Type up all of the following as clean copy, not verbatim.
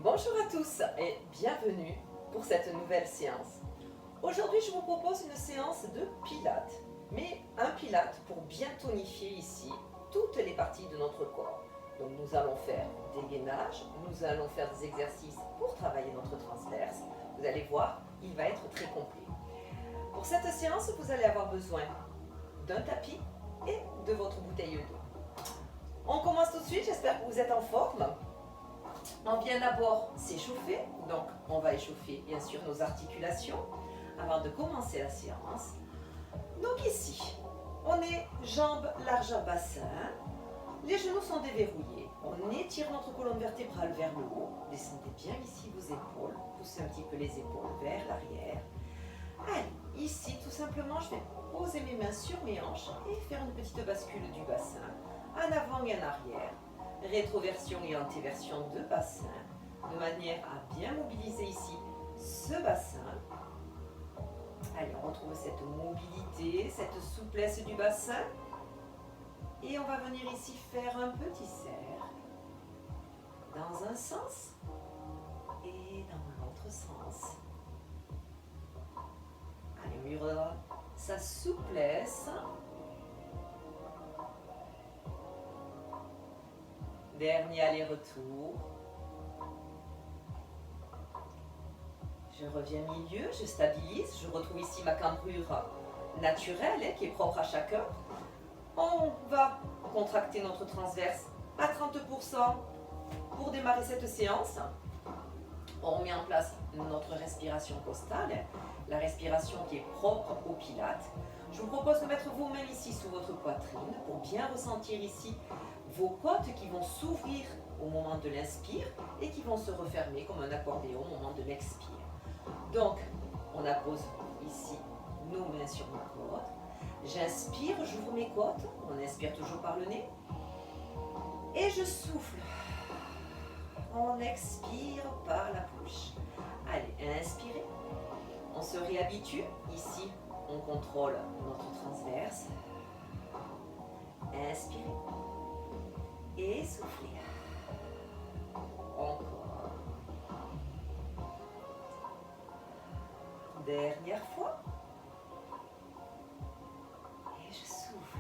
Bonjour à tous et bienvenue pour cette nouvelle séance. Aujourd'hui, je vous propose une séance de pilates, mais un pilate pour bien tonifier ici toutes les parties de notre corps. Donc nous allons faire des gainages, nous allons faire des exercices pour travailler notre transverse. Vous allez voir, il va être très complet. Pour cette séance, vous allez avoir besoin d'un tapis et de votre bouteille d'eau. On commence tout de suite, j'espère que vous êtes en forme. On vient d'abord s'échauffer, donc on va échauffer bien sûr nos articulations avant de commencer la séance. Donc ici, on est jambes largeur bassin, les genoux sont déverrouillés, on étire notre colonne vertébrale vers le haut, descendez bien ici vos épaules, poussez un petit peu les épaules vers l'arrière. Allez, ici tout simplement je vais poser mes mains sur mes hanches et faire une petite bascule du bassin, en avant et en arrière. Rétroversion et antéversion de bassin, de manière à bien mobiliser ici ce bassin. Allez, on retrouve cette mobilité, cette souplesse du bassin. Et on va venir ici faire un petit cercle dans un sens et dans l'autre sens. Allez, on murera sa souplesse. Dernier aller-retour. Je reviens milieu, je stabilise, je retrouve ici ma cambrure naturelle qui est propre à chacun. On va contracter notre transverse à 30% pour démarrer cette séance. On met en place notre respiration costale, la respiration qui est propre au pilate. Je vous propose de mettre vos mains ici sous votre poitrine pour bien ressentir ici vos côtes qui vont s'ouvrir au moment de l'inspire et qui vont se refermer comme un accordéon au moment de l'expire. Donc, on appose ici nos mains sur nos côtes. J'inspire, j'ouvre mes côtes. On inspire toujours par le nez. Et je souffle. On expire par la bouche. Allez, inspirez. On se réhabitue. Ici, on contrôle notre transverse. Inspirez. Et soufflez. Encore. Dernière fois. Et je souffle.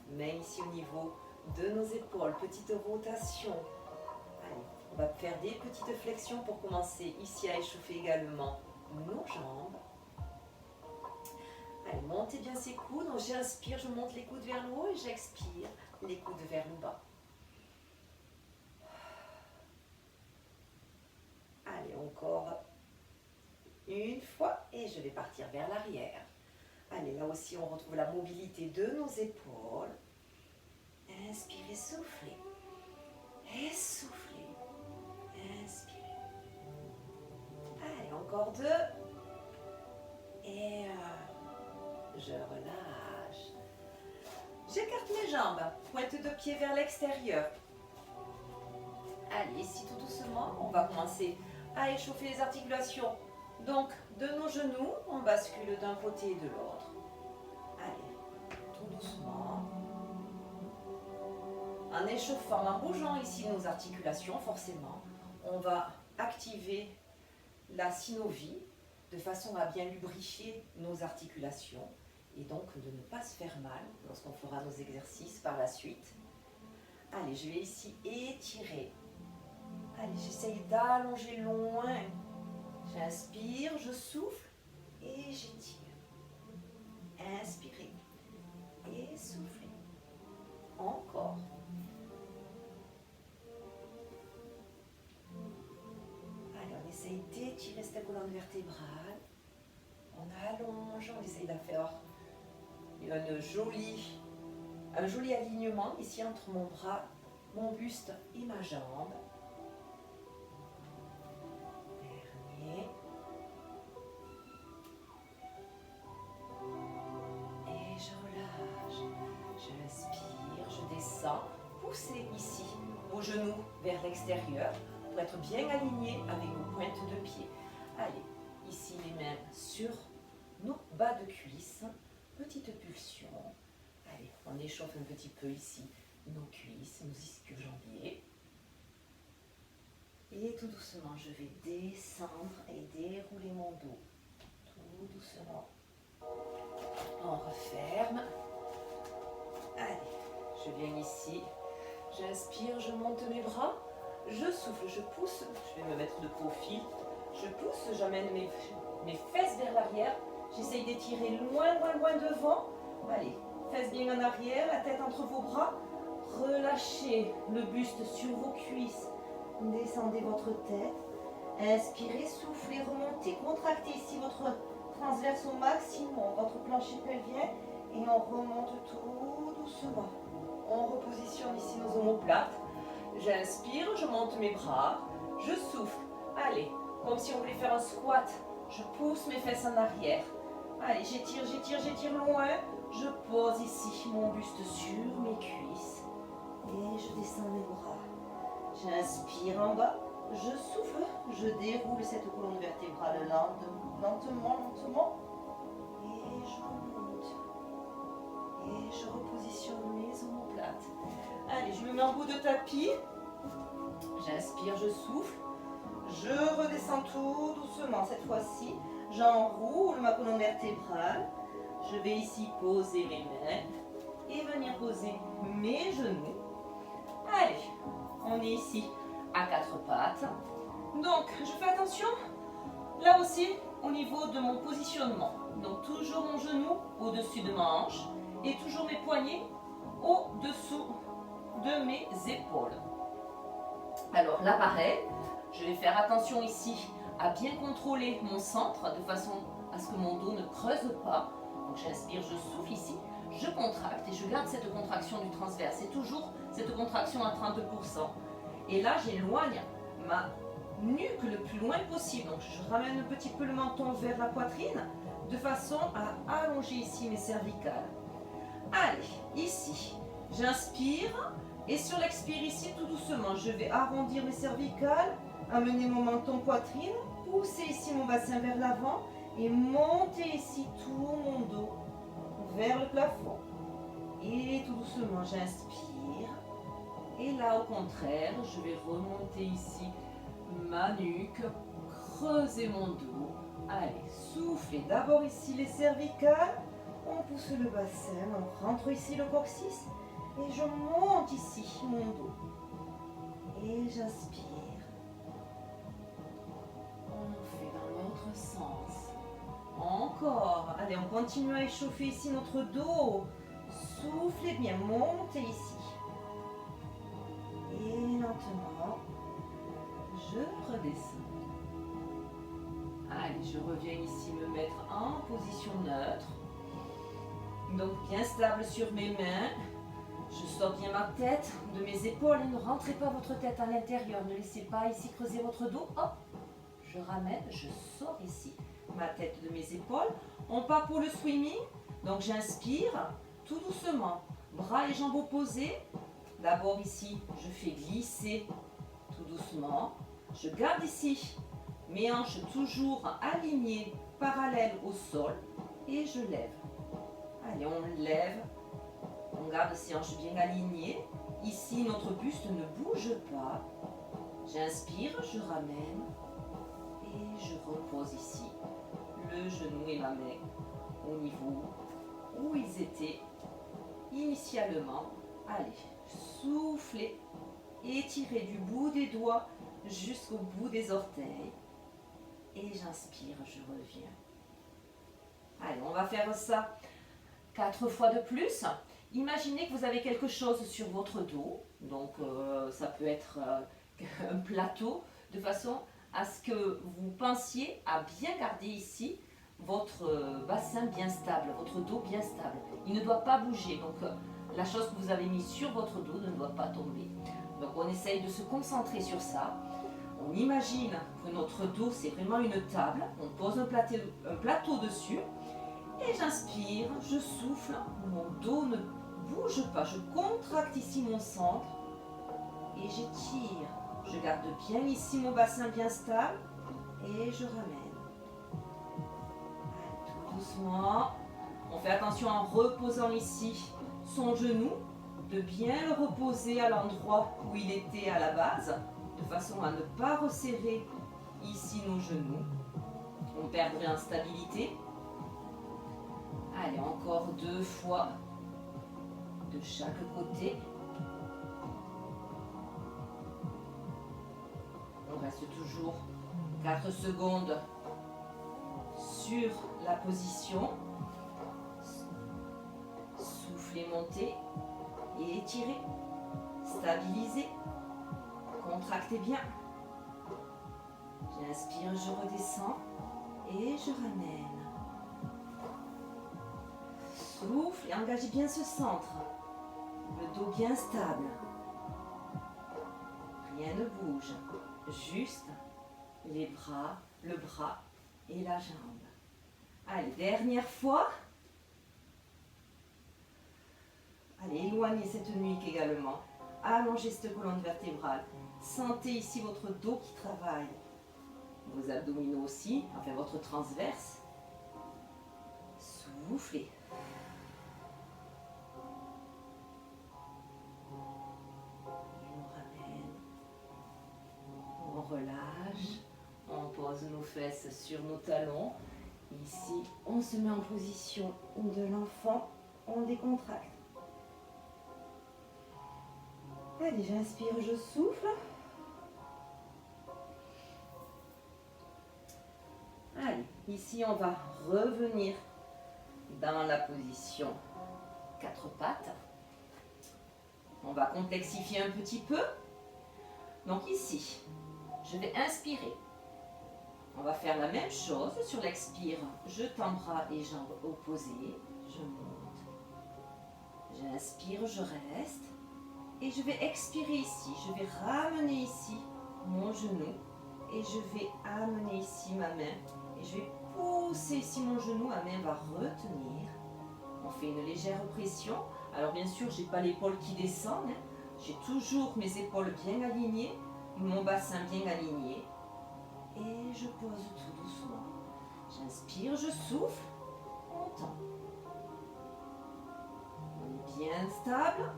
Main ici au niveau de nos épaules. Petite rotation. Allez, on va faire des petites flexions pour commencer ici à échauffer également nos jambes. Allez, montez bien ces coudes. Donc j'inspire, je monte les coudes vers le haut et j'expire les coudes vers le bas. Allez, encore une fois et je vais partir vers l'arrière. Allez, là aussi on retrouve la mobilité de nos épaules. Inspirez, soufflez. Et soufflez. Inspirez. Allez, encore deux. Et je relâche. J'écarte mes jambes, pointe de pied vers l'extérieur. Allez, ici tout doucement, on va commencer à échauffer les articulations. Donc, de nos genoux, on bascule d'un côté et de l'autre. Allez, tout doucement. En échauffant, en bougeant ici nos articulations, forcément, on va activer la synovie de façon à bien lubrifier nos articulations et donc de ne pas se faire mal lorsqu'on fera nos exercices par la suite. Allez, je vais ici étirer. Allez, j'essaye d'allonger loin. J'inspire, je souffle et j'étire. Inspirez et soufflez. Encore. Allez, on essaye d'étirer cette colonne vertébrale. On allonge, on essaye de faire un joli alignement ici entre mon bras, mon buste et ma jambe. Dernier. Et je relâche. J'inspire, je descends. Poussez ici vos genoux vers l'extérieur pour être bien alignés avec vos pointes de pied. Allez, ici les mains sur nos bas de cuisses. Petite pulsion. Allez, on échauffe un petit peu ici nos cuisses, nos ischio-jambiers. tout doucement, je vais descendre et dérouler mon dos. Tout doucement. On referme. Allez, je viens ici. J'inspire, je monte mes bras. Je souffle, je pousse. Je vais me mettre de profil. Je pousse, j'amène mes fesses vers l'arrière. J'essaye d'étirer loin, loin, loin devant. Allez, fesses bien en arrière, la tête entre vos bras. Relâchez le buste sur vos cuisses. Descendez votre tête. Inspirez, soufflez, remontez. Contractez ici votre transverse au maximum, votre plancher pelvien. Et on remonte tout doucement. On repositionne ici nos omoplates. J'inspire, je monte mes bras. Je souffle. Allez, comme si on voulait faire un squat. Je pousse mes fesses en arrière. Allez, j'étire, j'étire, j'étire loin. Je pose ici mon buste sur mes cuisses. Et je descends mes bras. J'inspire en bas. Je souffle. Je déroule cette colonne vertébrale lentement, lentement. Et je remonte. Et je repositionne mes omoplates. Allez, je me mets en bout de tapis. J'inspire, je souffle. Je redescends tout doucement. Cette fois-ci, j'enroule ma colonne vertébrale. Je vais ici poser mes mains et venir poser mes genoux. Allez, on est ici à quatre pattes. Donc, je fais attention, là aussi, au niveau de mon positionnement. Donc, toujours mon genou au-dessus de ma hanche et toujours mes poignets au-dessous de mes épaules. Alors là, pareil, je vais faire attention ici à bien contrôler mon centre de façon à ce que mon dos ne creuse pas. Donc, j'inspire, je souffle ici, je contracte et je garde cette contraction du transverse. C'est toujours cette contraction à 30%. Et là, j'éloigne ma nuque le plus loin possible. Donc, je ramène un petit peu le menton vers la poitrine de façon à allonger ici mes cervicales. Allez, ici, j'inspire et sur l'expire ici, tout doucement, je vais arrondir mes cervicales, amener mon menton poitrine, pousser ici mon bassin vers l'avant et monter ici tout mon dos vers le plafond. Et tout doucement, j'inspire. Et là, au contraire, je vais remonter ici ma nuque, creuser mon dos. Allez, soufflez. D'abord ici les cervicales. On pousse le bassin, on rentre ici le coccyx. Et je monte ici mon dos. Et j'inspire. On fait dans l'autre sens. Encore. Allez, on continue à échauffer ici notre dos. Soufflez bien, montez ici. Et lentement, je redescends. Allez, je reviens ici me mettre en position neutre. Donc bien stable sur mes mains. Je sors bien ma tête de mes épaules. Ne rentrez pas votre tête à l'intérieur. Ne laissez pas ici creuser votre dos. Hop, je ramène, je sors ici ma tête de mes épaules. On part pour le swimming. Donc j'inspire tout doucement. Bras et jambes opposés. D'abord ici, je fais glisser tout doucement. Je garde ici mes hanches toujours alignées, parallèles au sol. Et je lève. Allez, on lève. On garde ces hanches bien alignées. Ici, notre buste ne bouge pas. J'inspire, je ramène. Et je repose ici le genou et ma main au niveau où ils étaient initialement. Allez, soufflez, étirez du bout des doigts jusqu'au bout des orteils. Et j'inspire, je reviens. Allez, on va faire ça 4 fois de plus. Imaginez que vous avez quelque chose sur votre dos. Donc, ça peut être un plateau, de façon à ce que vous pensiez à bien garder ici votre bassin bien stable, votre dos bien stable. Il ne doit pas bouger. Donc, la chose que vous avez mise sur votre dos ne doit pas tomber. Donc, on essaye de se concentrer sur ça. On imagine que notre dos, c'est vraiment une table. On pose un plateau dessus. Et j'inspire, je souffle. Mon dos ne bouge pas. Je contracte ici mon centre. Et j'étire. Je garde bien ici mon bassin bien stable. Et je ramène. Tout doucement. On fait attention en reposant ici son genou. De bien le reposer à l'endroit où il était à la base. de façon à ne pas resserrer ici nos genoux. On perdrait en stabilité. Allez, encore 2 fois de chaque côté. On reste toujours 4 secondes sur la position. Soufflez, montez et étirez. Stabilisez. Contractez bien. J'inspire, je redescends et je ramène. Souffle et engagez bien ce centre. Le dos bien stable. Rien ne bouge. Juste les bras, le bras et la jambe. Allez, dernière fois. Allez, éloignez cette nuque également. Allongez cette colonne vertébrale. Sentez ici votre dos qui travaille. Vos abdominaux aussi, enfin votre transverse. Soufflez. On relâche, on pose nos fesses sur nos talons. Ici, on se met en position de l'enfant, on décontracte. Allez, j'inspire, je souffle. Allez, ici, on va revenir dans la position 4 pattes. On va complexifier un petit peu. Donc ici, je vais inspirer. On va faire la même chose sur l'expire. Je tends bras et jambes opposées. Je monte. J'inspire, je reste. Et je vais expirer ici. Je vais ramener ici mon genou. Et je vais amener ici ma main. Et je vais pousser ici mon genou. Ma main va retenir. On fait une légère pression. Alors bien sûr, je n'ai pas l'épaule qui descend. J'ai toujours mes épaules bien alignées. Mon bassin bien aligné. Et je pose tout doucement. J'inspire, je souffle, on tend. On est bien stable.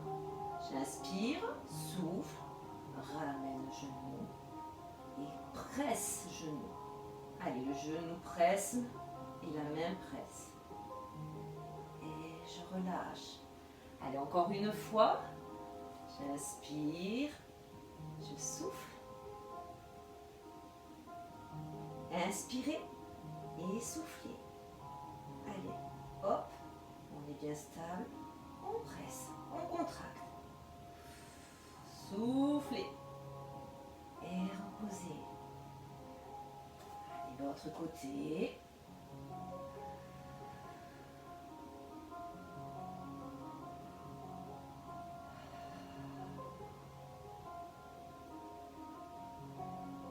J'inspire, souffle, ramène genou et presse genou. Allez, le genou presse et la main presse. Et je relâche. Allez, encore une fois. J'inspire, je souffle. Inspirez et soufflez. Allez, hop, on est bien stable. On presse, on contracte. Soufflez et reposez. Allez, l'autre côté.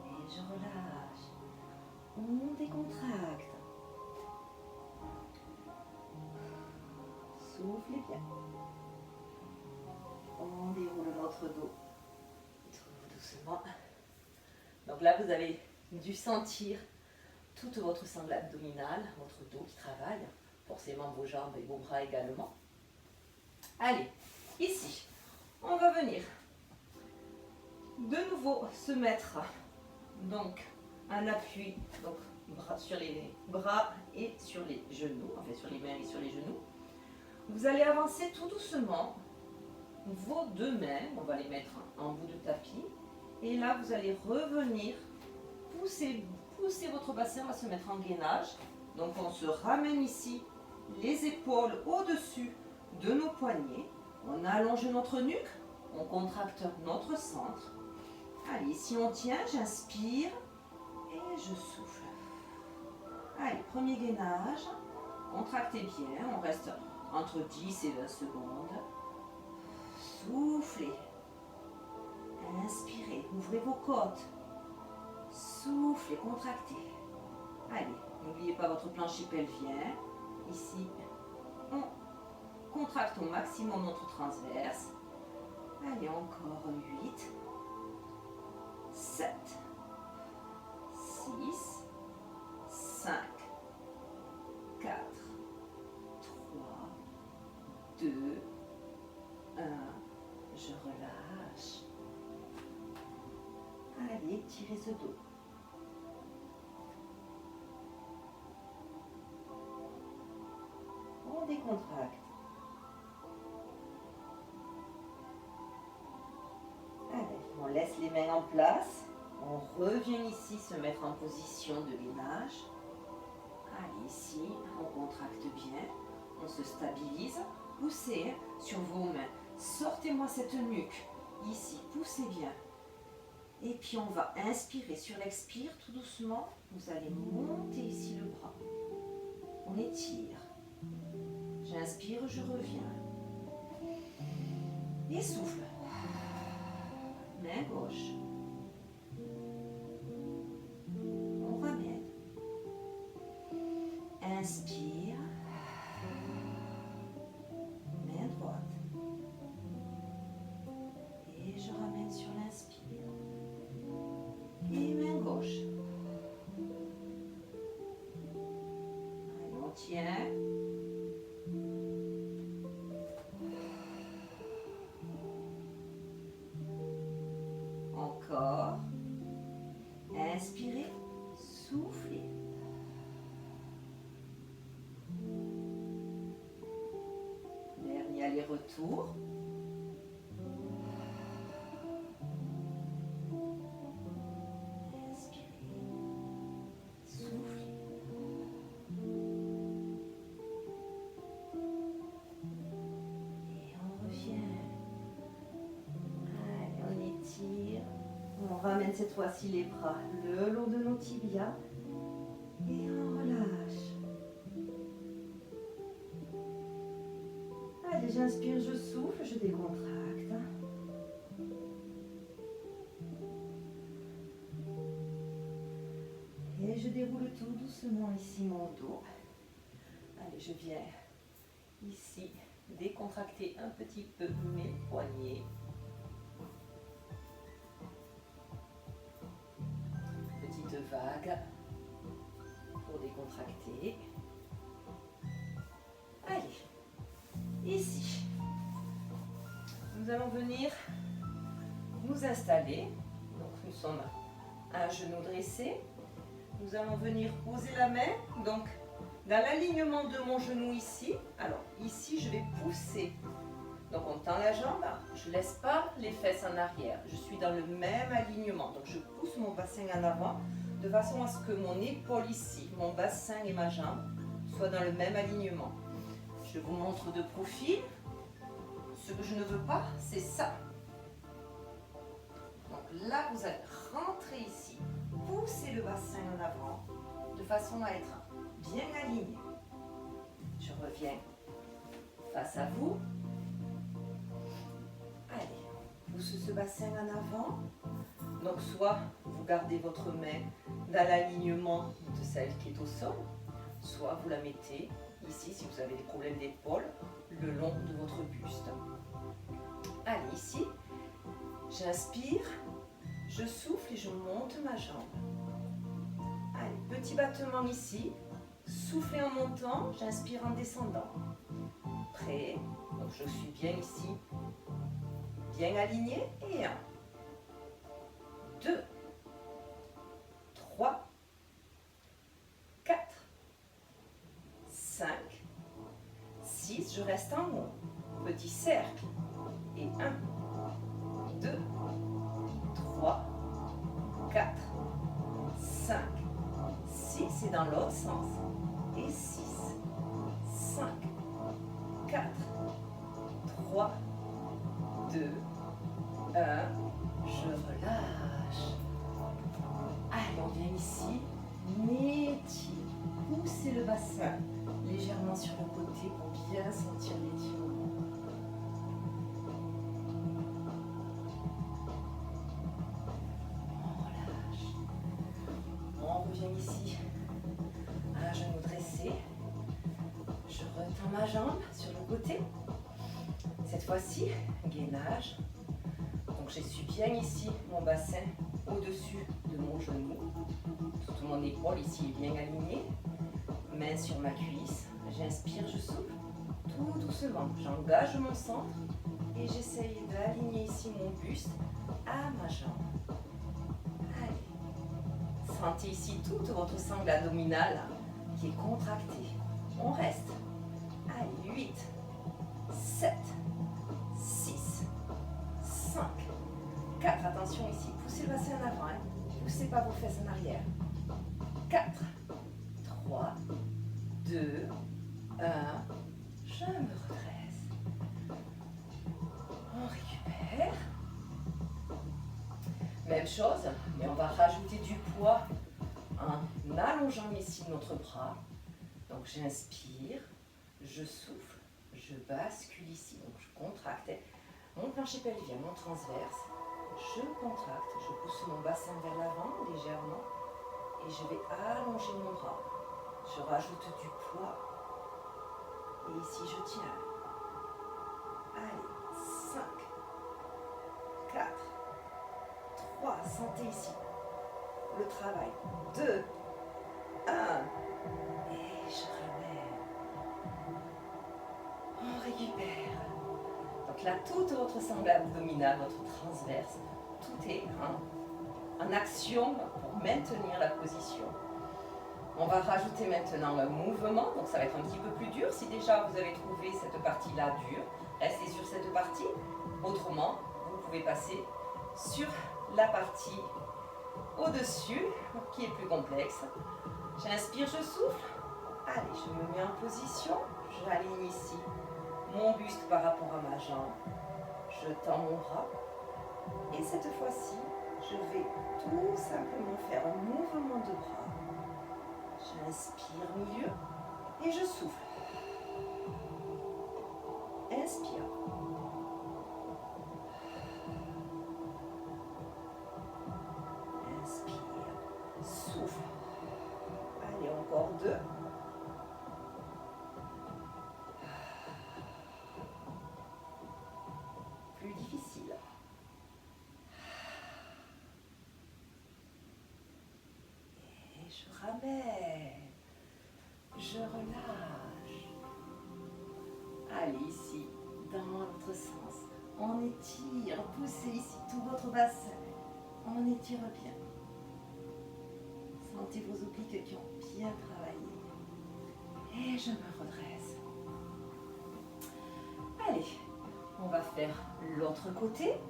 Et je relâche. On décontracte. Soufflez bien. On déroule notre dos. Tout doucement. Donc là, vous avez dû sentir toute votre sangle abdominale, votre dos qui travaille, forcément vos jambes et vos bras également. Allez, ici, on va venir de nouveau se mettre donc un appui donc, sur les bras et sur les genoux, enfin sur les mains et sur les genoux. Vous allez avancer tout doucement vos 2 mains, on va les mettre en bout de tapis. Et là, vous allez revenir, pousser votre bassin, on va se mettre en gainage. Donc on se ramène ici, les épaules au-dessus de nos poignets. On allonge notre nuque, on contracte notre centre. Allez, ici on tient, j'inspire et je souffle. Allez, premier gainage, contractez bien, on reste entre 10 et 20 secondes. Soufflez. Inspirez, ouvrez vos côtes. Soufflez, contractez. Allez, n'oubliez pas votre plancher pelvien. Ici, on contracte au maximum notre transverse. Allez, encore 8, 7, 6, 5, 4, 3, 2, 1. Je relâche. Allez, étirer ce dos. On décontracte. Allez, on laisse les mains en place. On revient ici se mettre en position de gainage. Allez, ici, on contracte bien. On se stabilise. Poussez sur vos mains. Sortez-moi cette nuque. Ici, poussez bien. Et puis on va inspirer. Sur l'expire, tout doucement, vous allez monter ici le bras. On étire. J'inspire, je reviens. Et souffle. Main gauche. On ramène. Inspire. Main droite. Et je ramène sur l'inspire. Et main gauche. Allez, on tient. Encore. Inspirez, soufflez. Dernier aller-retour. Inspirez, soufflez. Et on revient. Allez, on étire. On ramène cette fois-ci les bras le long de nos tibias. Et on relâche. Allez, j'inspire, je souffle, je décontracte. Et je déroule tout doucement ici mon dos. Allez, je viens ici décontracter un petit peu mes poignets. Petite vague pour décontracter. Allez, ici, nous allons venir nous installer. Donc nous sommes à un genou dressé. Nous allons venir poser la main, donc dans l'alignement de mon genou ici. Alors ici, je vais pousser. Donc on tend la jambe, je ne laisse pas les fesses en arrière. Je suis dans le même alignement. Donc je pousse mon bassin en avant de façon à ce que mon épaule ici, mon bassin et ma jambe soient dans le même alignement. Je vous montre de profil. Ce que je ne veux pas, c'est ça. Donc là, vous allez rentrer ici, pousser le bassin en avant de façon à être bien aligné. Je reviens face à vous. Allez, pousse ce bassin en avant. Donc soit vous gardez votre main dans l'alignement de celle qui est au sol, soit vous la mettez ici si vous avez des problèmes d'épaule, le long de votre buste. Allez, ici, j'inspire, je souffle et je monte ma jambe. Allez, petit battement ici, soufflez en montant, j'inspire en descendant. Prêt, donc je suis bien ici, bien aligné, et 1, 2, 3, 4, 5, 6, je reste en haut, petit cercle, et 1, 2, 3, 4, 5, 6, et dans l'autre sens, et 6, 5, 4, 3, 2, 1, je relâche. Allez, on vient ici, m'étire, poussez le bassin légèrement sur le côté pour bien sentir l'étirement. On relâche. On revient ici, à un genou dressé. Je retends ma jambe sur le côté. Cette fois-ci, gainage. Donc je suis bien ici, mon bassin au-dessus de mon genou. Toute mon épaule ici est bien alignée. Main sur ma cuisse. J'inspire, je souffle tout doucement. J'engage mon centre et j'essaye d'aligner ici mon buste à ma jambe. Allez, Sentez ici toute votre sangle abdominale qui est contractée. On reste. Allez, 8, 7, 6, 5, 4. Attention ici, poussez le bassin en avant. Hein. Poussez pas vos fesses en arrière. 4, 3, 2, 1. Je me redresse. On récupère. Même chose, mais on va rajouter du poids en allongeant ici notre bras. Donc j'inspire, je souffle, je bascule ici. Donc je contracte mon plancher pelvien, mon transverse. Je contracte, je pousse mon bassin vers l'avant légèrement et je vais allonger mon bras. Je rajoute du poids et ici je tiens. Allez, 5, 4, 3, sentez ici le travail. 2, 1, et je ramène. On récupère. Donc là, toute votre sangle abdominale, votre transverse, tout est en action pour maintenir la position. On va rajouter maintenant le mouvement, donc ça va être un petit peu plus dur. Si déjà vous avez trouvé cette partie-là dure, restez sur cette partie. Autrement, vous pouvez passer sur la partie au-dessus, qui est plus complexe. J'inspire, je souffle. Allez, je me mets en position. J'aligne ici mon buste par rapport à ma jambe. Je tends mon bras. Et cette fois-ci, je vais tout simplement faire un mouvement de bras. J'inspire milieu et je souffle. Inspire. Inspire. Souffle. Allez, encore 2. Plus difficile. Et je ramène. Je relâche. Allez, ici, dans l'autre sens. On étire. Poussez ici tout votre bassin. On étire bien. Sentez vos obliques qui ont bien travaillé. Et je me redresse. Allez, on va faire l'autre côté.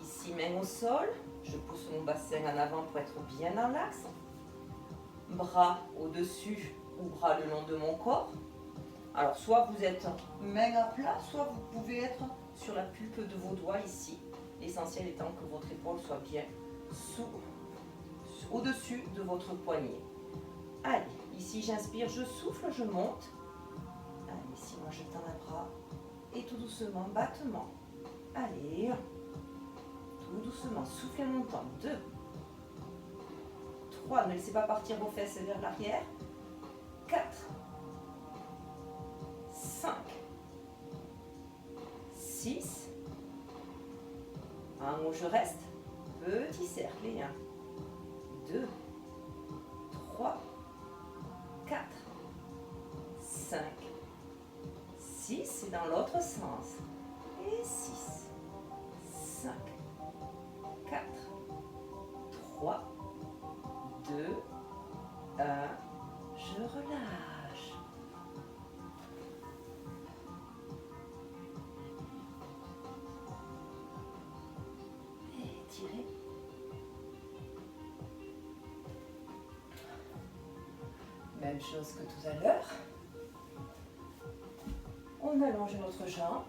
Ici, main au sol. Je pousse mon bassin en avant pour être bien dans l'axe. Bras au-dessus ou bras le long de mon corps. Alors, soit vous êtes main à plat, soit vous pouvez être sur la pulpe de vos doigts ici. L'essentiel étant que votre épaule soit bien au-dessus de votre poignet. Allez, ici j'inspire, je souffle, je monte. Allez, ici moi je tends les bras. Et tout doucement, battement. Allez, tout doucement, soufflez en montant. 2, 3, ne laissez pas partir vos fesses vers l'arrière. 4, 5, 6, un où je reste, petit cercle, et 1, 2, 3, 4, 5, 6, c'est dans l'autre sens, et 6, 5, 4, 3, 2, 1, je relâche. Étirez. Même chose que tout à l'heure. On allonge notre jambe.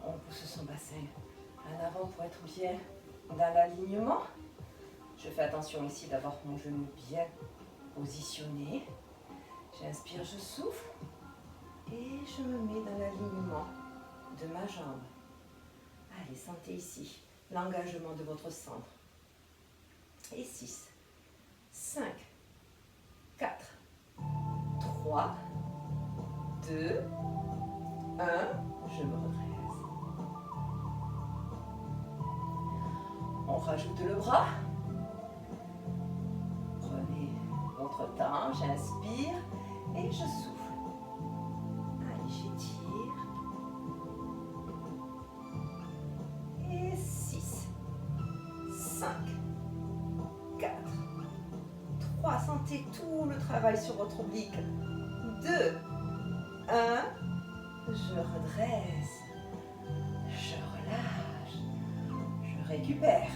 On pousse son bassin en avant pour être bien dans l'alignement. Je fais attention ici d'avoir mon genou bien positionné. J'inspire, je souffle. Et je me mets dans l'alignement de ma jambe. Allez, sentez ici l'engagement de votre centre. Et 6, 5, 4, 3, 2, 1, je me redresse. On rajoute le bras. Prenez votre temps, j'inspire et je souffle. Allez, j'étire. Et 6, 5, Sentez tout le travail sur votre oblique. 2, 1. Je redresse. Je relâche. Je récupère.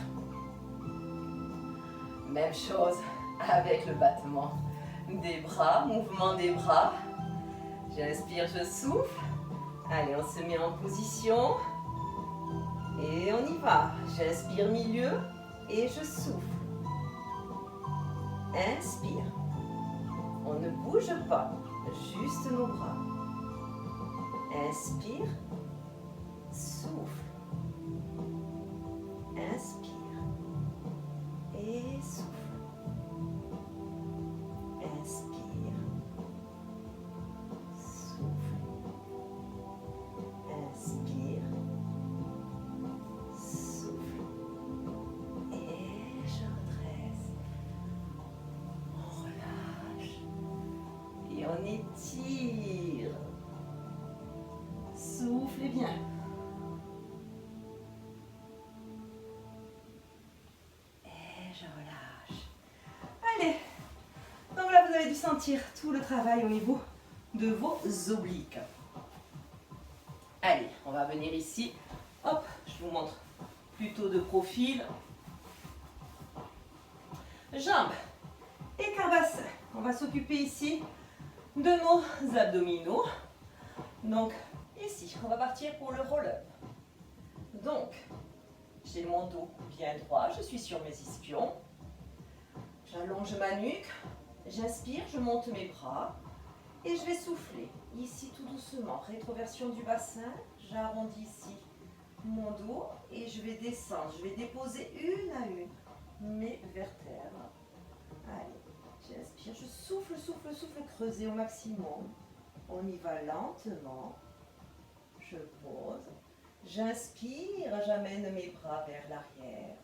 Même chose avec le battement des bras, mouvement des bras. J'inspire, je souffle. Allez, on se met en position. Et on y va. J'inspire milieu et je souffle. Inspire. On ne bouge pas, juste nos bras. Inspire. Souffle. Inspire. Et souffle. Inspire. Souffle. Inspire. Souffle. Et je redresse. On relâche. Et on étire. Soufflez bien. Et je relâche. Allez. Donc là, vous avez dû sentir tout le travail au niveau de vos obliques. Allez, on va venir ici. Hop, je vous montre plutôt de profil. Jambes et carbassin. On va s'occuper ici de nos abdominaux. Donc, ici, on va partir pour le roll-up. Donc, j'ai mon dos bien droit, je suis sur mes ischions. J'allonge ma nuque, j'inspire, je monte mes bras et je vais souffler. Ici, tout doucement, rétroversion du bassin, j'arrondis ici mon dos et je vais descendre. Je vais déposer une à une mes vertèbres. Allez, j'inspire, je souffle, souffle, souffle, creuser au maximum. On y va lentement. Je pose. J'inspire, j'amène mes bras vers l'arrière.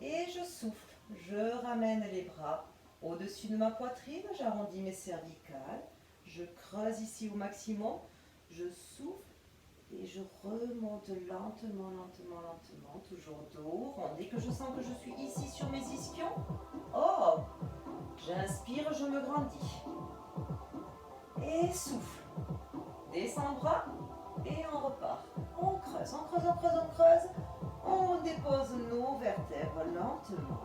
Et je souffle. Je ramène les bras au-dessus de ma poitrine. J'arrondis mes cervicales. Je creuse ici au maximum. Je souffle. Et je remonte lentement, lentement, lentement. Toujours dos rond. Dès que je sens que je suis ici sur mes ischions, oh, j'inspire, je me grandis. Et souffle. Descends bras et on repart. On creuse, on creuse, on creuse, on creuse. On dépose nos vertèbres lentement.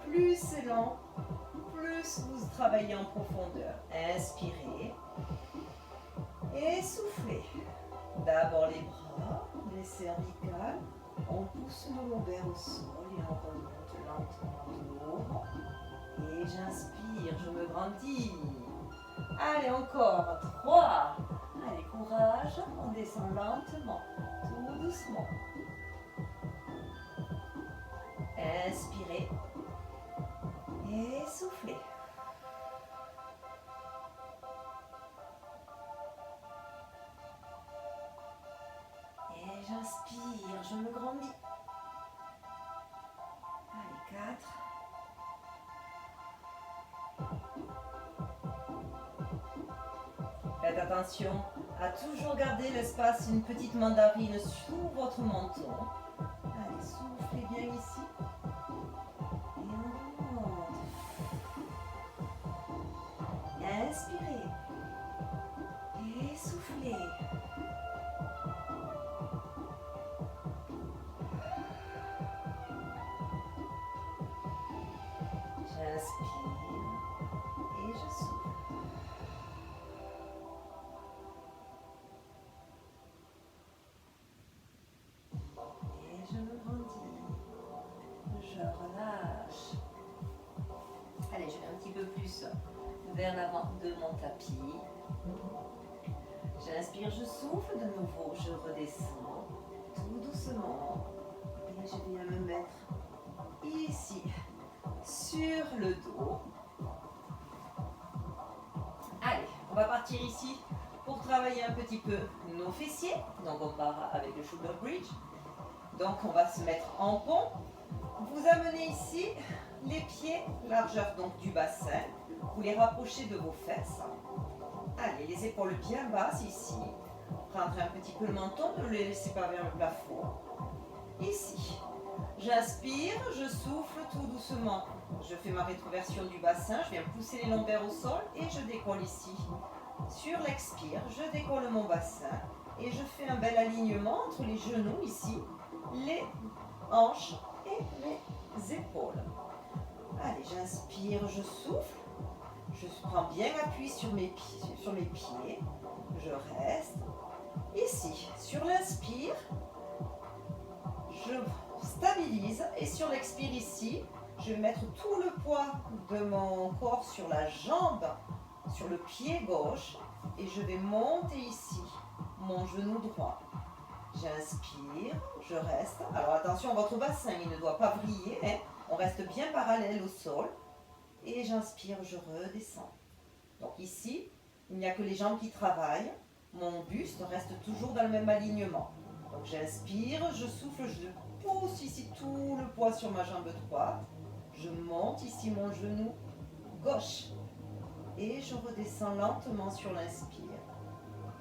Plus c'est lent, plus vous travaillez en profondeur. Inspirez et soufflez. D'abord les bras, les cervicales. On pousse nos lombaires au sol et on remonte lentement de et j'inspire, je me grandis. Allez, encore 3. Allez, courage. On descend lentement, tout doucement. Inspirez et soufflez. Et j'inspire, je me grandis. Allez, 4. Faites attention à toujours garder l'espace, une petite mandarine sous votre menton. Allez, soufflez bien ici. Et on remonte. Inspirez. Et soufflez. J'inspire et je souffle. Et je me grandis. Je relâche. Allez, je vais un petit peu plus vers l'avant de mon tapis. J'inspire, je souffle de nouveau, je redescends tout doucement. Et je viens me mettre ici, sur le dos. Allez, on va partir ici pour travailler un petit peu nos fessiers. Donc on part avec le shoulder bridge. Donc on va se mettre en pont. Vous amenez ici les pieds, largeur donc du bassin. Vous les rapprochez de vos fesses. Allez, les épaules bien basses ici. Rentrez un petit peu le menton, ne le laissez pas vers le plafond. Ici, J'inspire, je souffle tout doucement. Je fais ma rétroversion du bassin, je viens pousser les lombaires au sol et je décolle ici. Sur l'expire, je décolle mon bassin et je fais un bel alignement entre les genoux ici, les hanches et les épaules. Allez, j'inspire, je souffle. Je prends bien appui sur mes pieds. Je reste. Ici, sur l'inspire, je stabilise. Et sur l'expire ici, je vais mettre tout le poids de mon corps sur la jambe, sur le pied gauche. Et je vais monter ici, mon genou droit. J'inspire, je reste. Alors attention, votre bassin, il ne doit pas vriller. Hein. On reste bien parallèle au sol. Et j'inspire, je redescends. Donc ici, il n'y a que les jambes qui travaillent. Mon buste reste toujours dans le même alignement. Donc j'inspire, je souffle, je pousse ici tout le poids sur ma jambe droite. Je monte ici mon genou gauche. Et je redescends lentement sur l'inspire.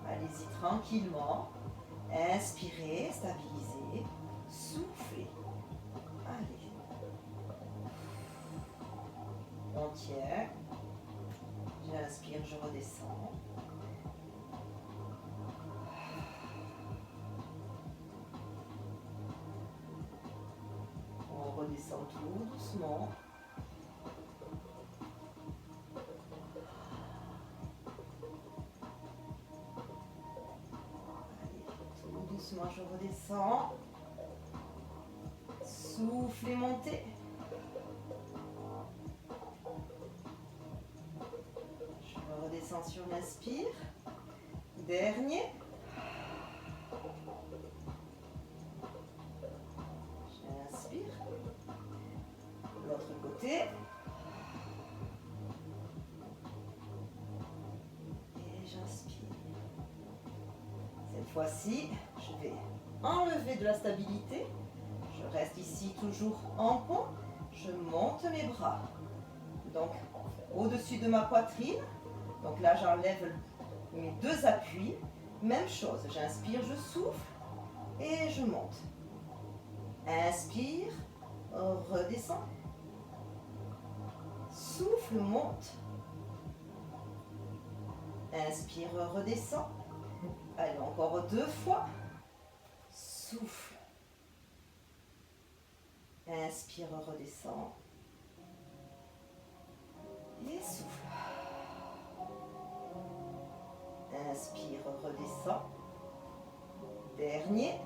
Allez-y tranquillement. Inspirez, stabilisez. Soufflez. Allez. On tient. J'inspire, je redescends. On redescend tout doucement. Allez, tout doucement, je redescends. Soufflez, montez. Je redescends sur l'inspire. Dernier. J'inspire. L'autre côté. Et j'inspire. Cette fois-ci, je vais enlever de la stabilité. Je reste ici toujours en pont. Je monte mes bras. Donc, au-dessus de ma poitrine. Donc là, j'enlève mes deux appuis. Même chose, j'inspire, je souffle et je monte. Inspire, redescends. Souffle, monte. Inspire, redescends. Allez, encore 2 fois. Souffle. Inspire, redescends. Et souffle. Inspire, redescends. Dernier.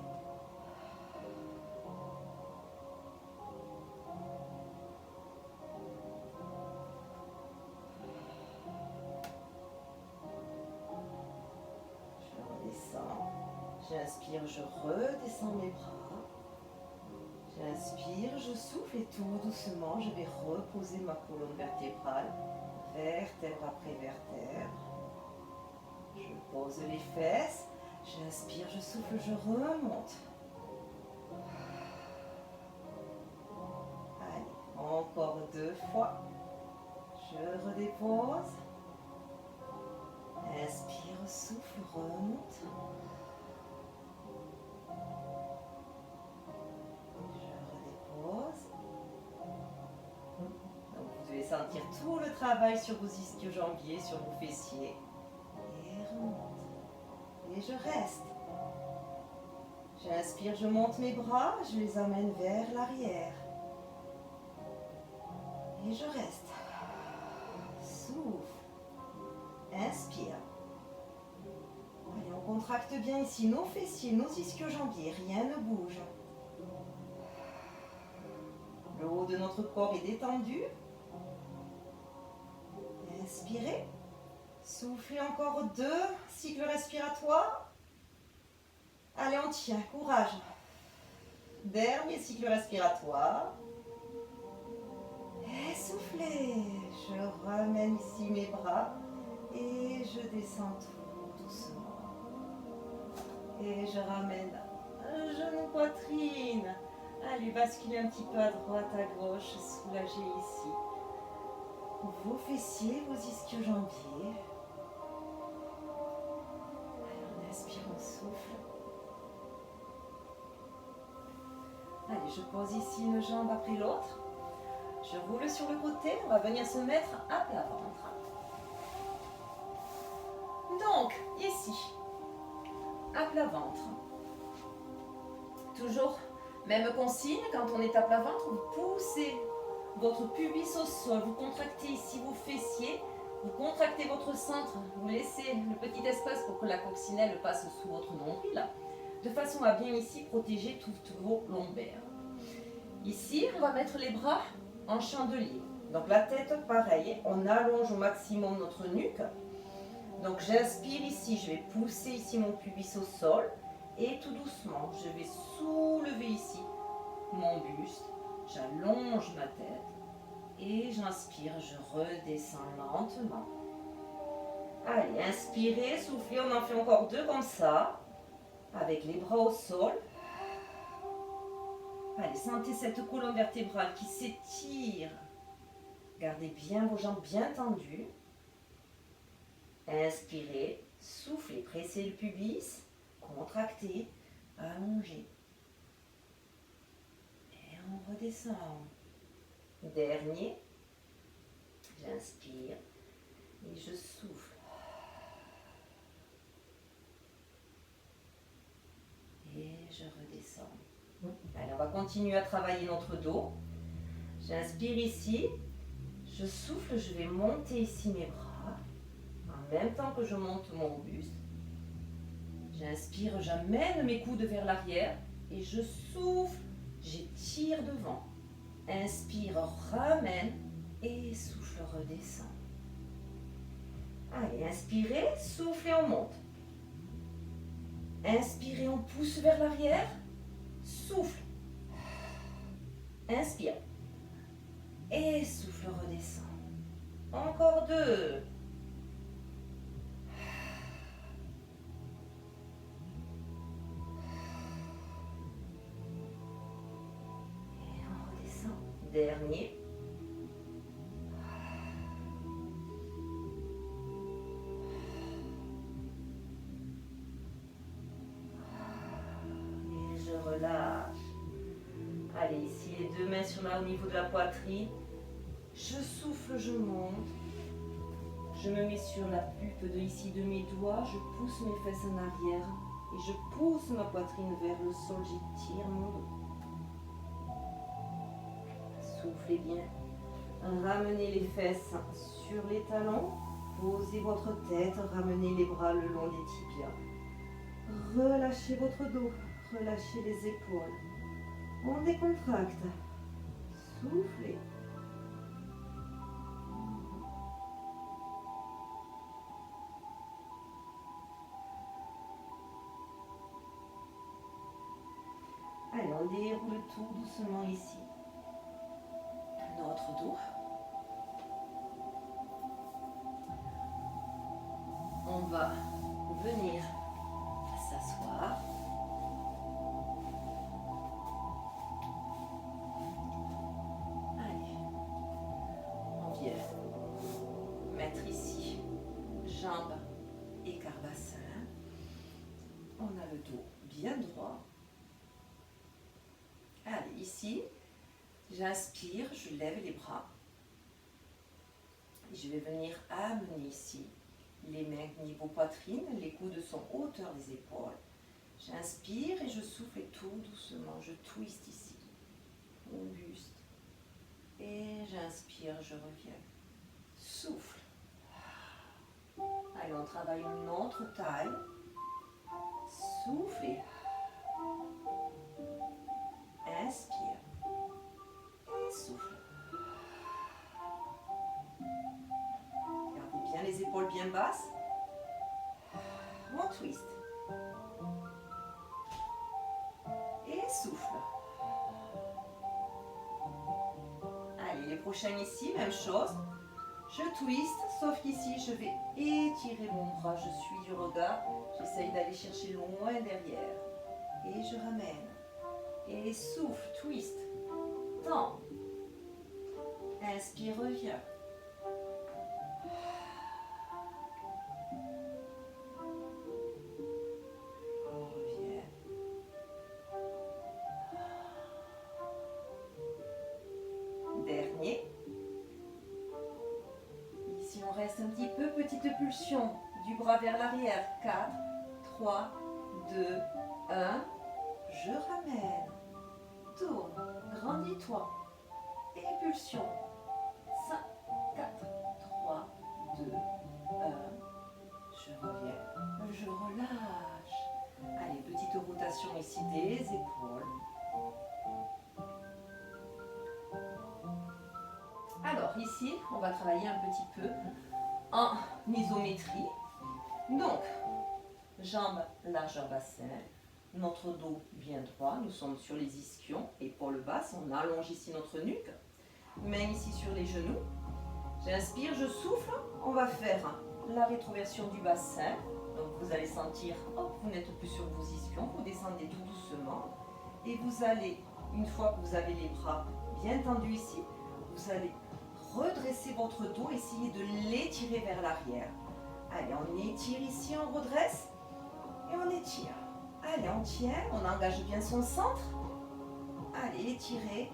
Je redescends. J'inspire, je redescends mes bras. J'inspire, je souffle et tout doucement, je vais reposer ma colonne vertébrale, vertèbre après vertèbre. Je pose les fesses, j'inspire, je souffle, je remonte. Allez, encore 2 fois. Je redépose. Inspire, souffle, remonte. Donc vous devez sentir tout le travail sur vos ischio-jambiers, sur vos fessiers. Et remonte. Et je reste. J'inspire, je monte mes bras, je les amène vers l'arrière. Et je reste. Souffle. Inspire. Allez, on contracte bien ici nos fessiers, nos ischio-jambiers, rien ne bouge. Le haut de notre corps est détendu. Inspirez. Soufflez encore 2 cycles respiratoires. Allez, on tient, courage. Dernier cycle respiratoire. Et soufflez. Je ramène ici mes bras et je descends tout doucement. Et je ramène genou, poitrine. Allez, basculez un petit peu à droite, à gauche, soulagez ici. Vos fessiers, vos ischio-jambiers. Allez, on inspire, on souffle. Allez, je pose ici une jambe après l'autre. Je roule sur le côté, on va venir se mettre à plat ventre. Donc, ici, à plat ventre. Toujours, même consigne, quand on est à plat ventre, vous poussez votre pubis au sol, vous contractez ici vos fessiers, vous contractez votre centre, vous laissez le petit espace pour que la coccinelle passe sous votre nombril, de façon à bien ici protéger toutes vos lombaires. Ici, on va mettre les bras en chandelier. Donc la tête, pareil, on allonge au maximum notre nuque. Donc j'inspire ici, je vais pousser ici mon pubis au sol et tout doucement, je vais soulever ici mon buste, j'allonge ma tête et j'inspire, je redescends lentement. Allez, inspirez, soufflez, on en fait encore deux comme ça, avec les bras au sol. Allez, sentez cette colonne vertébrale qui s'étire. Gardez bien vos jambes bien tendues. Inspirez, soufflez, pressez le pubis, contractez, allongez. Et on redescend. Dernier. J'inspire et je souffle. Et je redescends. Allez, on va continuer à travailler notre dos. J'inspire ici. Je souffle, je vais monter ici mes bras. En même temps que je monte mon buste. J'inspire, j'amène mes coudes vers l'arrière. Et je souffle, j'étire devant. Inspire, ramène. Et souffle, redescend. Allez, inspirez, soufflez, on monte. Inspirez, on pousse vers l'arrière. Souffle. Inspire. Et souffle, redescend. Encore deux. Et on redescend. Dernier. Relâche. Allez, ici les deux mains au niveau de la poitrine. Je souffle, je monte. Je me mets sur la pulpe de mes doigts. Je pousse mes fesses en arrière. Et je pousse ma poitrine vers le sol. J'étire mon dos. Soufflez bien. Ramenez les fesses sur les talons. Posez votre tête. Ramenez les bras le long des tibias. Relâchez votre dos. Relâchez les épaules. On décontracte. Soufflez. Allez, on déroule tout doucement ici. Notre dos. On va venir s'asseoir. Mettre ici jambes et carbassin. On a le dos bien droit. Allez, ici, j'inspire, je lève les bras. Et je vais venir amener ici les mains niveau poitrine, les coudes sont hauteur des épaules. J'inspire et je souffle tout doucement. Je twiste ici mon buste. Et j'inspire, je reviens. Souffle. Allez, on travaille une autre taille. Soufflez. Inspire. Et souffle. Gardez bien les épaules bien basses. On twist. Et souffle. Allez, les prochains ici, même chose. Je twist, sauf qu'ici, je vais étirer mon bras. Je suis du regard. J'essaye d'aller chercher loin derrière. Et je ramène. Et souffle, twist. Tends. Inspire, reviens. On revient. Impulsion du bras vers l'arrière. 4, 3, 2, 1. Je ramène. Tourne. Grandis-toi. Impulsion. 5, 4, 3, 2, 1. Je reviens. Je relâche. Allez, petite rotation ici des épaules. Alors ici, on va travailler un petit peu en isométrie. Donc, jambes largeur bassin, notre dos bien droit, nous sommes sur les ischions, épaules basses, on allonge ici notre nuque, main ici sur les genoux. J'inspire, je souffle, on va faire la rétroversion du bassin. Donc vous allez sentir, hop, vous n'êtes plus sur vos ischions, vous descendez tout doucement. Et vous allez, une fois que vous avez les bras bien tendus ici, vous allez redresser votre dos, essayez de l'étirer vers l'arrière. Allez, on étire ici, on redresse et on étire. Allez, on tient, on engage bien son centre. Allez, étirez.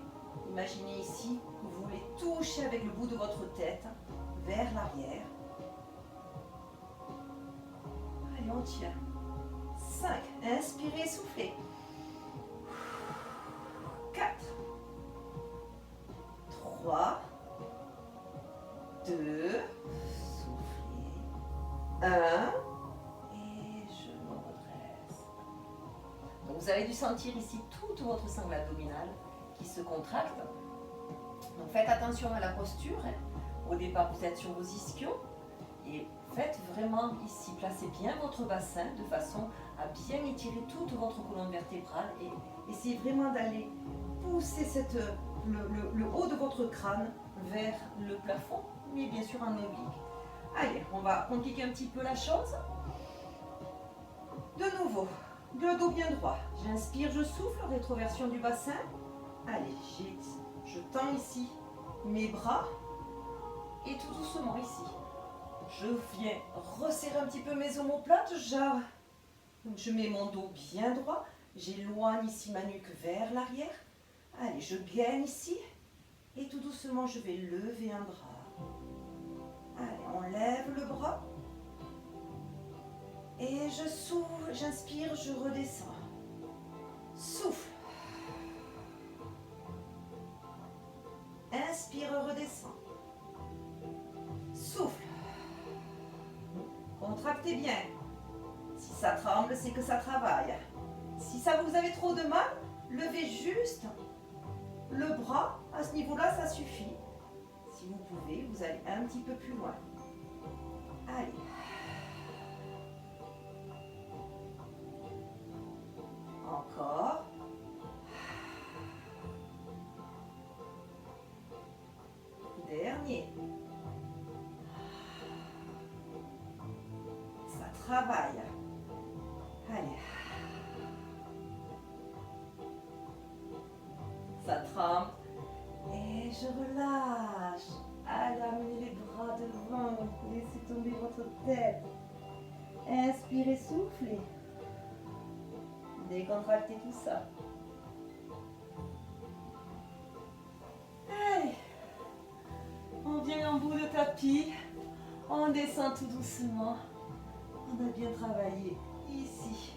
Imaginez ici que vous voulez toucher avec le bout de votre tête vers l'arrière. Allez, on tient. 5, inspirez, soufflez. 4, 3, 2, soufflez, 1, et je me redresse. Donc vous avez dû sentir ici toute votre sangle abdominale qui se contracte. Donc faites attention à la posture. Au départ, vous êtes sur vos ischions et faites vraiment ici, placez bien votre bassin de façon à bien étirer toute votre colonne vertébrale et essayez vraiment d'aller pousser le haut de votre crâne vers le plafond, mais bien sûr en oblique. Allez, on va compliquer un petit peu la chose. De nouveau, le dos bien droit. J'inspire, je souffle, rétroversion du bassin. Allez, je tends ici mes bras et tout doucement ici. Je viens resserrer un petit peu mes omoplates. Je mets mon dos bien droit. J'éloigne ici ma nuque vers l'arrière. Allez, je gaine ici. Et tout doucement, je vais lever un bras. Allez, on lève le bras. Et je souffle, j'inspire, je redescends. Souffle. Inspire, redescends. Souffle. Contractez bien. Si ça tremble, c'est que ça travaille. Si ça vous avez trop de mal, levez juste le bras. À ce niveau-là, ça suffit. Si vous pouvez, vous allez un petit peu plus loin. Allez. Encore. Dernier. Ça travaille. Allez. Ça tremble. Et je relâche. Allez, amenez les bras devant. Laissez tomber votre tête. Inspirez, soufflez. Décontractez tout ça. Allez. On vient en bout de tapis. On descend tout doucement. On a bien travaillé ici.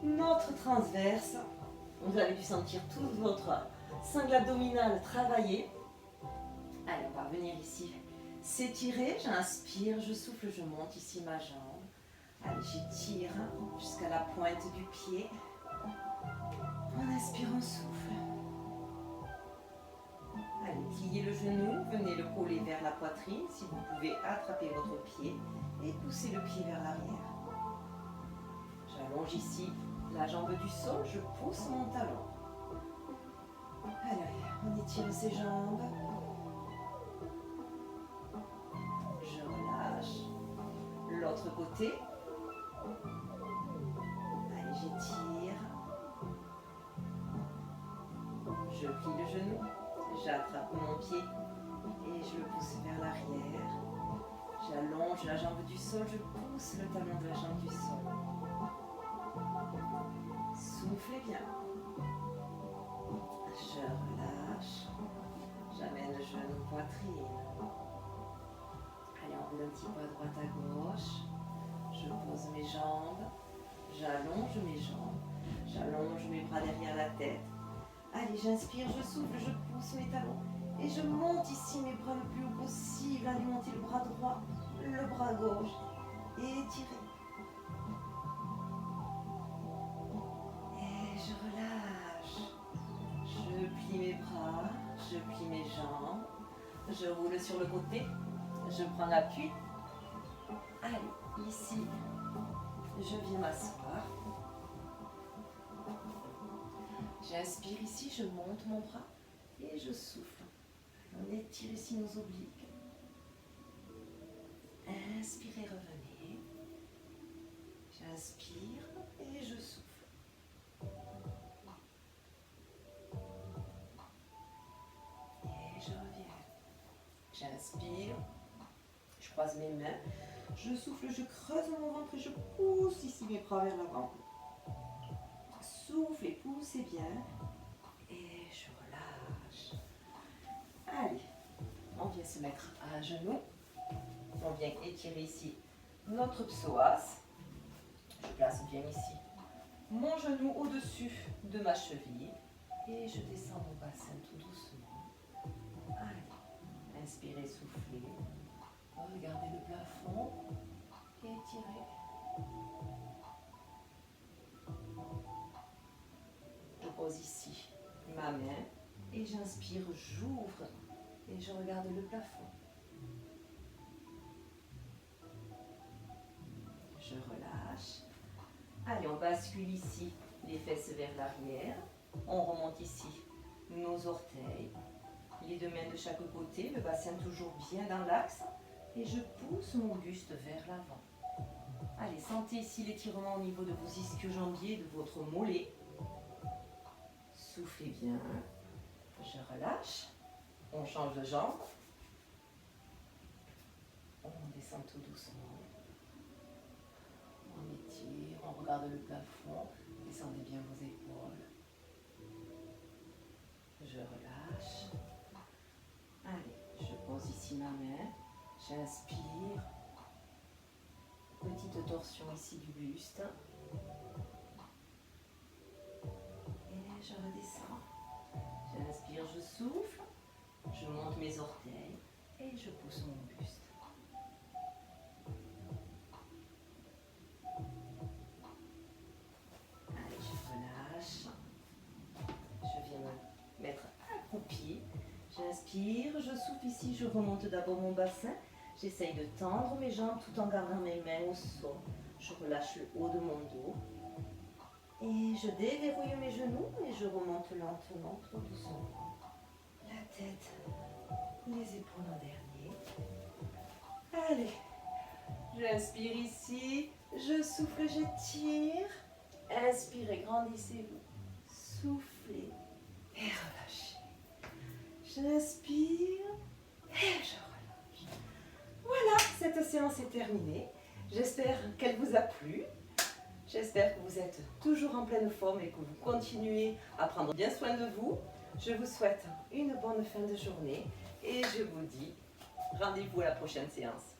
Notre transverse. Vous avez pu sentir toute votre sangle abdominale travailler. Allez, on va venir ici s'étirer. J'inspire, je souffle, je monte ici ma jambe. Allez, j'étire jusqu'à la pointe du pied. On inspire, on souffle. Allez, pliez le genou, venez le coller vers la poitrine. Si vous pouvez, attraper votre pied et pousser le pied vers l'arrière. J'allonge ici la jambe du sol, je pousse mon talon. Allez, on étire ses jambes. Je relâche. L'autre côté. Allez, j'étire. Je plie le genou. J'attrape mon pied et je le pousse vers l'arrière. J'allonge la jambe du sol, je pousse le talon de la jambe du sol. Soufflez bien. Je relâche. J'amène le genou poitrine. Allez, on roule un petit pas droite à gauche. Je pose mes jambes. J'allonge mes jambes. J'allonge mes bras derrière la tête. Allez, j'inspire, je souffle, je pousse mes talons. Et je monte ici mes bras le plus haut possible. Allez, monter le bras droit, le bras gauche. Et étirer. Et je relâche. Je plie mes bras, je plie mes jambes. Je roule sur le côté. Je prends l'appui. Allez, ici, je viens m'asseoir. J'inspire ici, je monte mon bras et je souffle. On étire ici nos obliques. Inspirez, revenez. J'inspire et je souffle. Et je reviens. J'inspire. Je croise mes mains. Je souffle, je creuse mon ventre et je pousse ici mes bras vers l'avant. Souffle et poussez bien. Et je relâche. Allez, on vient se mettre à genoux. On vient étirer ici notre psoas. Je place bien ici mon genou au-dessus de ma cheville. Et je descends mon bassin tout doucement. Allez, inspirez, soufflez. Regardez le plafond. Étirez. Je pose ici ma main et j'inspire, j'ouvre et je regarde le plafond. Je relâche. Allez, on bascule ici les fesses vers l'arrière. On remonte ici nos orteils. Les deux mains de chaque côté, le bassin toujours bien dans l'axe. Et je pousse mon buste vers l'avant. Allez, sentez ici l'étirement au niveau de vos ischio-jambiers, de votre mollet. Soufflez bien. Je relâche. On change de jambe. On descend tout doucement. On étire, on regarde le plafond. Descendez bien vos épaules. Je relâche. Allez, je pose ici ma main. J'inspire. Petite torsion ici du buste. Et je redescends. J'inspire, je souffle. Je monte mes orteils et je pousse mon buste. Allez, je relâche. Je viens me mettre accroupi. J'inspire, je souffle ici, je remonte d'abord mon bassin. J'essaye de tendre mes jambes tout en gardant mes mains au sol. Je relâche le haut de mon dos. Et je déverrouille mes genoux et je remonte lentement, tout doucement. La tête, les épaules en dernier. Allez, j'inspire ici, je souffle, j'étire. Inspirez, grandissez-vous. Soufflez et relâchez. J'inspire et je relâche. Voilà, cette séance est terminée. J'espère qu'elle vous a plu. J'espère que vous êtes toujours en pleine forme et que vous continuez à prendre bien soin de vous. Je vous souhaite une bonne fin de journée et je vous dis rendez-vous à la prochaine séance.